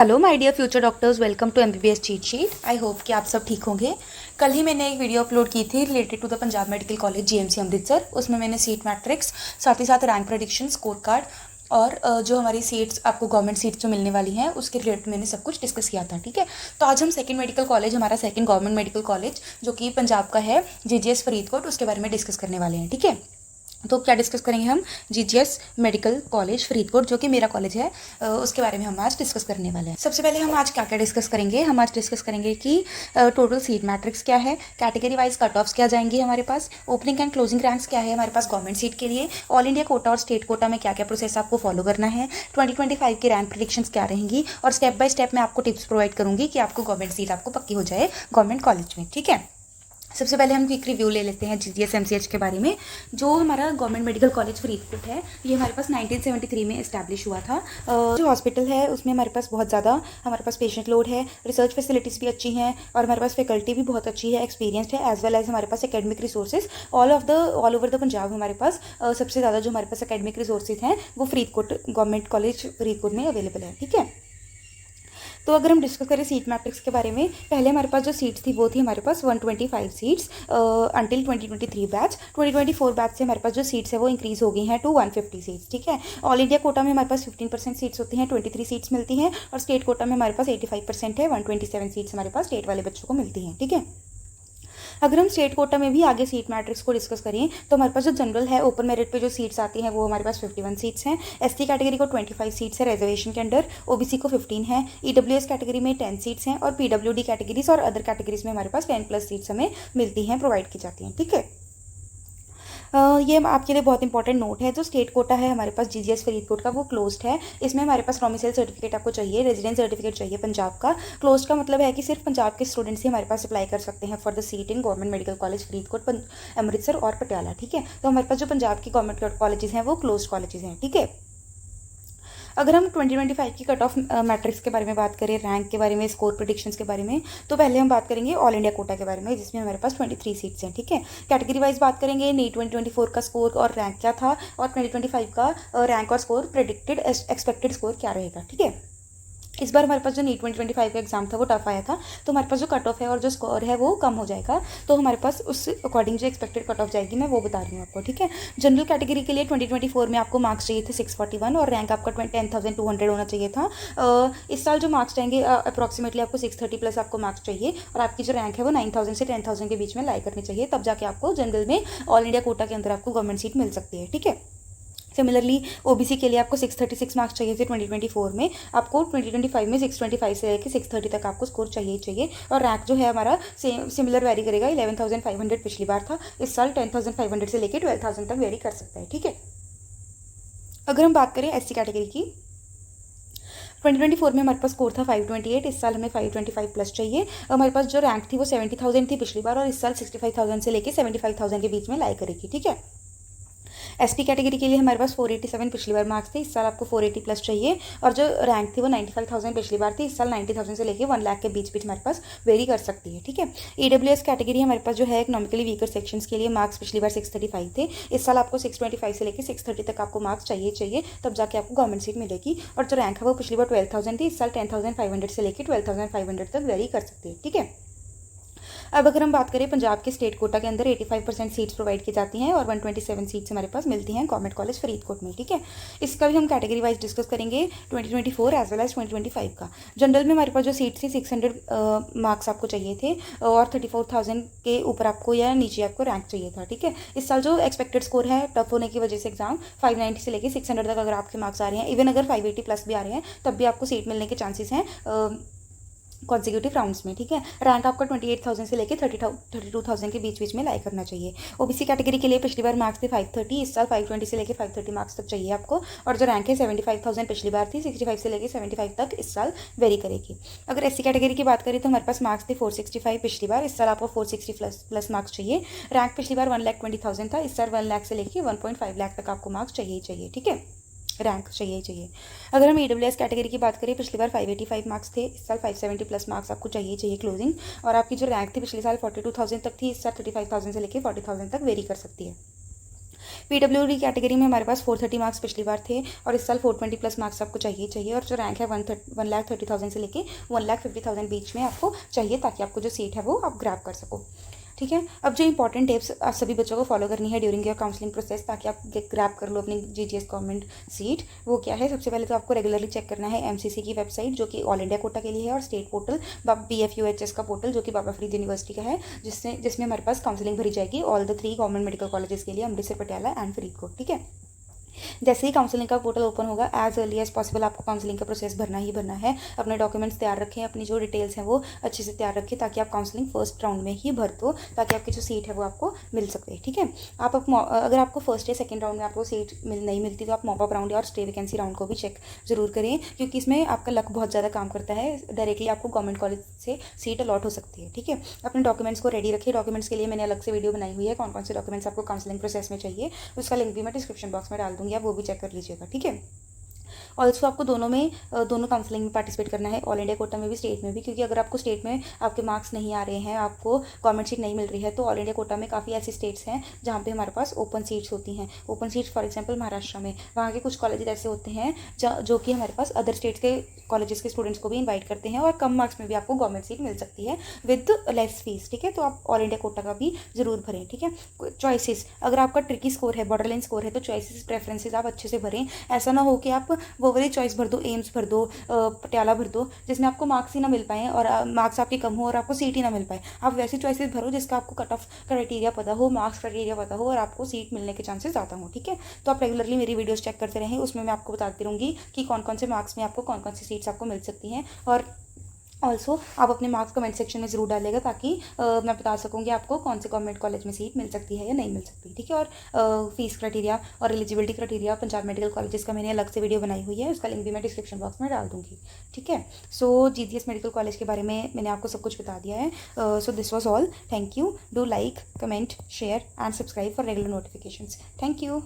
Hello my dear future doctors, welcome to MBBS cheat sheet. I hope कि आप सब ठीक होंगे। कल ही मैंने एक वीडियो अपलोड की थी related to the Punjab medical college GMC Amritsar. उसमें मैंने सीट मैट्रिक्स, साथ ही साथ रैंक प्रेडिक्शन, स्कोर कार्ड और जो हमारी सीट्स आपको गवर्नमेंट सीट्स जो मिलने वाली हैं उसके रिलेटेड मैंने सब कुछ डिस्कस किया था। ठीक है, तो आज हम सेकंड मेडिकल कॉलेज, हमारा सेकंड गवर्नमेंट मेडिकल कॉलेज जो कि पंजाब का है, जीजीएस फरीदकोट, उसके बारे में डिस्कस करने वाले हैं। ठीक है, तो क्या डिस्कस करेंगे हम? जीजीएस मेडिकल कॉलेज फरीदकोट, जो कि मेरा कॉलेज है, उसके बारे में हम आज डिस्कस करने वाले हैं। सबसे पहले हम आज क्या क्या डिस्कस करेंगे? हम आज डिस्कस करेंगे कि टोटल सीट मैट्रिक्स क्या है, कैटेगरी वाइज कट ऑफ्स क्या जाएंगी हमारे पास, ओपनिंग एंड क्लोजिंग रैंक्स क्या है हमारे पास गवर्नमेंट सीट के लिए, ऑल इंडिया कोटा और स्टेट कोटा में क्या क्या प्रोसेस आपको फॉलो करना है, 2025 की रैंक प्रेडिक्शंस क्या रहेंगी, और स्टेप बाय स्टेप मैं आपको टिप्स प्रोवाइड करूंगी कि आपको गवर्नमेंट सीट आपको पक्की हो जाए गवर्नमेंट कॉलेज में। ठीक है, सबसे पहले हम क्विक रिव्यू ले लेते हैं जीजीएस एमसीएच के बारे में। जो हमारा गवर्नमेंट मेडिकल कॉलेज फरीदकोट है, ये हमारे पास 1973 में इस्टेब्लिश हुआ था। जो हॉस्पिटल है उसमें हमारे पास बहुत ज़्यादा हमारे पास पेशेंट लोड है, रिसर्च फैसिलिटीज़ भी अच्छी हैं और हमारे पास फैकल्टी भी बहुत अच्छी है, एक्सपीरियंसड है, एज वेल एज हमारे पास academic resources all over the Punjab हमारे पास सबसे ज़्यादा जो हमारे पास एकेडमिक रिसोर्सेज हैं वो फरीदकोट गवर्नमेंट कॉलेज फरीदकोट में अवेलेबल है। ठीक है, तो अगर हम डिस्कस करें सीट मैट्रिक्स के बारे में, पहले हमारे पास जो सीट्स थी वो थी हमारे पास 125 सीट्स अंटिल 2023 बैच। 2024 बैच से हमारे पास जो सीट्स है वो इंक्रीज़ हो गई हैं टू 150 सीट्स। ठीक है, ऑल इंडिया कोटा में हमारे पास 15% सीट्स होती हैं, 23 सीट्स मिलती हैं, और स्टेट कोटा में हमारे पास 85% है, 127 सीट्स हमारे पास स्टेट वाले बच्चों को मिलती हैं। ठीक है, अगर हम स्टेट कोटा में भी आगे सीट मैट्रिक्स को डिस्कस करें तो हमारे पास जो जनरल है, ओपन मेरिट पे जो सीट्स आती हैं वो हमारे पास 51 सीट्स हैं, एसटी कैटेगरी को 25 सीट्स है रिजर्वेशन के अंडर, ओबीसी को 15 है, ईडब्ल्यूएस कैटेगरी में 10 सीट्स हैं, और पीडब्ल्यूडी कैटेगरीज और अदर कैटेगरीज में हमारे पास 10+ सीट्स हमें मिलती हैं, प्रोवाइड की जाती हैं। ठीक है, ये आपके लिए बहुत इंपॉर्टेंट नोट है। जो स्टेट कोटा है हमारे पास जीजीएस फरीदकोट का, वो क्लोज्ड है। इसमें हमारे पास डोमिसाइल सर्टिफिकेट आपको चाहिए, रेजिडेंस सर्टिफिकेट चाहिए पंजाब का। क्लोज्ड का मतलब है कि सिर्फ पंजाब के स्टूडेंट्स ही हमारे पास अप्लाई कर सकते हैं for the seat in government medical college Faridkot, Amritsar और पटियाला। ठीक है, तो हमारे पास जो पंजाब की गवर्नमेंट कॉलेजेस हैं वो क्लोज्ड कॉलेजेस हैं। ठीक है, अगर हम 2025 की कट ऑफ मैट्रिक्स के बारे में बात करें, रैंक के बारे में, स्कोर प्रेडिक्शंस के बारे में, तो पहले हम बात करेंगे ऑल इंडिया कोटा के बारे में, जिसमें हमारे पास 23 सीट्स हैं। ठीक है, कैटेगरी वाइज बात करेंगे, नीट 2024 का स्कोर और रैंक क्या था, और 2025 का रैंक और स्कोर प्रेडिक्टेड एक्सपेक्टेड स्कोर क्या रहेगा। ठीक है, इस बार हमारे पास जो नीट 2025 का एग्जाम था वो टफ आया था, तो हमारे पास जो कट ऑफ है और जो स्कोर है वो कम हो जाएगा, तो हमारे पास उस अकॉर्डिंग जो एक्सपेक्टेड कट ऑफ जाएगी मैं वो बता रही हूँ आपको। ठीक है, जनरल कैटेगरी के लिए 2024 में आपको मार्क्स चाहिए थे 641 और रैंक आपका 10,200 होना चाहिए था। इस साल जो मार्क्स जाएंगे अप्रॉक्सीमेटली आपको 630 प्लस आपको मार्क्स चाहिए, और आपकी जो रैंक है वो 9,000 से 10,000 के बीच में लाई करनी चाहिए, तब जाके आपको जनरल में ऑल इंडिया कोटा के अंदर आपको गवर्नमेंट सीट मिल सकती है। ठीक है, सिमिलरली ओबीसी के लिए आपको 636 मार्क्स चाहिए थे 2024 में, आपको 2025 में 625 से लेकर 630 तक आपको स्कोर चाहिए ही चाहिए, और रैंक जो है हमारा सिमिलर वेरी करेगा। 11,500 पिछली बार था, इस साल 10,500 से लेकर 12,000 तक वेरी कर सकता है। ठीक है, अगर हम बात करें एससी कैटेगरी की, 2024 में हमारे पास स्कोर था 528, इस साल हमें 525 प्लस चाहिए। हमारे पास जो रैंक थी वो 70,000 थी पिछली बार, और इस साल 65,000 से लेकर 75,000 के बीच में लाई करेगी। ठीक है, एसटी कैटेगरी के लिए हमारे पास 487 पिछली बार मार्क्स थे, इस साल आपको 480 प्लस चाहिए, और जो रैंक थी वो 95,000 पिछली बार थी, इस साल 90,000 से लेकर 1 लाख के बीच बीच हमारे पास वेरी कर सकती है। ठीक है, ईडब्ल्यूएस कैटेगरी हमारे पास जो है इकोनॉमिकली वीकर सेक्शंस के लिए मार्क्स पिछली बार 635 थे, इस साल आपको 625 से लेकर 630 तक आपको मार्क्स चाहिए तब जाके आपको गवर्नमेंट सीट मिलेगी, और जो रैंक है वो पिछली बार 12,000 थी, इस साल 10,500 से लेकर 12,500 तक वेरी कर सकती है। ठीक है, अब अगर हम बात करें पंजाब के स्टेट कोटा के अंदर 85% सीट्स प्रोवाइड की जाती हैं, और 127 सीट्स हमारे पास मिलती हैं गवर्नमेंट कॉलेज फरीदकोट में। ठीक है, इसका भी हम कैटेगरी वाइज डिस्कस करेंगे 2024 एज वेल एज 2025 का। जनरल में हमारे पास जो सीट्स थी 600 मार्क्स आपको चाहिए थे, और 34,000 के ऊपर आपको या नीचे आपको रैंक चाहिए था। ठीक है, इस साल जो एक्सपेक्टेड स्कोर है टफ होने की वजह से एग्जाम 590 से लेकर 600 तक अगर आपके मार्क्स आ रहे हैं, इवन अगर 580 प्लस भी आ रहे हैं तब भी आपको सीट मिलने के चांसेस हैं कॉन्जिक्यूटिव राउंड्स में। ठीक है, रैंक आपका 28,000 से लेकर 32,000 के बीच में लाई करना चाहिए। ओबीसी कैटेगरी के लिए पिछली बार मार्क्स थे 530, इस साल 520 से लेकर 530 मार्क्स तक चाहिए आपको, और जो रैंक है 75,000 पिछली बार थी, 65 से लेकर 75 तक इस साल वेरी करेगी। अगर एससी कैटेगरी की बात करें तो हमारे पास मार्क्स थे 465 पिछली बार, इस साल आपको 460 प्लस मार्क्स चाहिए। रैंक पिछली बार 1,20,000 था, इस साल 1 लाख से लेकर 1.5 लाख तक आपको मार्क्स चाहिए। ठीक है, रैंक चाहिए। अगर हम ईडब्ल्यूएस कैटेगरी की बात करें, पिछली बार 585 मार्क्स थे, इस साल 570 प्लस मार्क्स आपको चाहिए क्लोजिंग, और आपकी जो रैंक थी पिछले साल 42,000 तक थी, इस साल 35,000 से लेकर 40,000 तक वेरी कर सकती है। PWD कैटेगरी में हमारे पास 430 मार्क्स पिछली बार थे और इस साल 420 प्लस मार्क्स आपको चाहिए और जो रैंक है 1,30,000 से लेके 1,50,000 बीच में आपको चाहिए, ताकि आपको जो सीट है वो आप ग्रैब कर सको। ठीक है, अब जो इंपॉर्टेंट टिप्स आप सभी बच्चों को फॉलो करनी है ड्यूरिंग योर काउंसलिंग प्रोसेस, ताकि आप ग्रैब कर लो अपनी GGS गवर्नमेंट सीट, वो क्या है? सबसे पहले तो आपको रेगुलरली चेक करना है MCC की वेबसाइट, जो कि ऑल इंडिया कोटा के लिए है, और स्टेट पोर्टल BFUHS का पोर्टल, जो कि बाबा फरीद यूनिवर्सिटी का है, जिसमें हमारे पास काउंसलिंग भरी जाएगी all the 3 government medical colleges के लिए, अमृतसर, पटियाला एंड फरीदकोट। ठीक है, जैसे ही काउंसलिंग का पोर्टल ओपन होगा, एज अर्ली एज पॉसिबल आपको काउंसलिंग का प्रोसेस भरना ही भरना है। अपने डॉक्यूमेंट्स तैयार रखें, अपनी जो डिटेल्स हैं वो अच्छे से तैयार रखें, ताकि आप काउंसलिंग फर्स्ट राउंड में ही भर दो, ताकि आपकी जो सीट है वो आपको मिल सके। ठीक है, अगर आपको फर्स्ट या सेकंड राउंड में आपको सीट नहीं मिलती, तो आप मॉपअप राउंड और स्टे वैकेंसी राउंड को भी चेक जरूर करें, क्योंकि इसमें आपका लक बहुत ज़्यादा काम करता है। डायरेक्टली आपको गवर्नमेंट कॉलेज से सीट अलॉट हो सकती है। ठीक है, अपने डॉक्यूमेंट्स को रेडी रखिए। डॉक्यूमेंट्स के लिए मैंने अलग से वीडियो बनाई हुई है, कौन कौन से डॉक्यूमेंट्स आपको काउंसलिंग प्रोसेस में चाहिए, उसका लिंक भी मैं डिस्क्रिप्शन बॉक्स में डाल दूँगी, आप वो भी चेक कर लीजिएगा। ठीक है, ऑल्सो आपको दोनों काउंसलिंग में पार्टिसिपेट करना है, ऑल इंडिया कोटा में भी, स्टेट में भी, क्योंकि अगर आपको स्टेट में आपके मार्क्स नहीं आ रहे हैं, आपको गवर्नमेंट सीट नहीं मिल रही है, तो ऑल इंडिया कोटा में काफ़ी ऐसी स्टेट्स हैं जहाँ पे हमारे पास ओपन सीट्स होती हैं। Open seats for example Maharashtra में, वहाँ के कुछ कॉलेजेस ऐसे होते हैं जो कि हमारे पास अदर स्टेट्स के कॉलेजेस के स्टूडेंट्स को भी इन्वाइट करते हैं, और कम मार्क्स में भी आपको गवर्नमेंट सीट मिल सकती है विद लेस फीस। ठीक है, तो आप ऑल इंडिया कोटा का भी जरूर भरें। ठीक है, चॉइसेस, अगर आपका ट्रिकी स्कोर है, बॉर्डरलाइन स्कोर है, तो चॉइसेस प्रेफरेंसेस आप अच्छे से भरें। ऐसा ना हो कि आप वो वाली चॉइस भर दो, एम्स भर दो, पटियाला भर दो, जिसमें आपको मार्क्स ही ना मिल पाएँ और मार्क्स आपके कम हो और आपको सीट ही ना मिल पाए। आप वैसी चॉइसेस भरो जिसका आपको कट ऑफ क्राइटेरिया पता हो, मार्क्स क्राइटेरिया पता हो, और आपको सीट मिलने के चांसेस ज़्यादा हो। ठीक है, तो आप रेगुलरली मेरी वीडियोस चेक करते रहें, उसमें मैं आपको बताती रहूँगी कि कौन कौन से मार्क्स में आपको कौन कौन सी सीट्स आपको मिल सकती हैं। और ऑल्सो आप अपने मार्क्स कमेंट सेक्शन में ज़रूर डालेगा, ताकि मैं बता सकूँगी आपको कौन से गवर्नमेंट कॉलेज में सीट मिल सकती है या नहीं मिल सकती। ठीक है, और फीस क्राइटेरिया और eligibility criteria Punjab medical colleges का मैंने अलग से वीडियो बनाई हुई है, उसका लिंक भी मैं डिस्क्रिप्शन बॉक्स में डाल दूँगी। ठीक है, सो GGS मेडिकल कॉलेज के बारे में मैंने आपको सब कुछ बता दिया है। So this was all. Thank you. Do like, comment, share and subscribe for regular notifications. Thank you.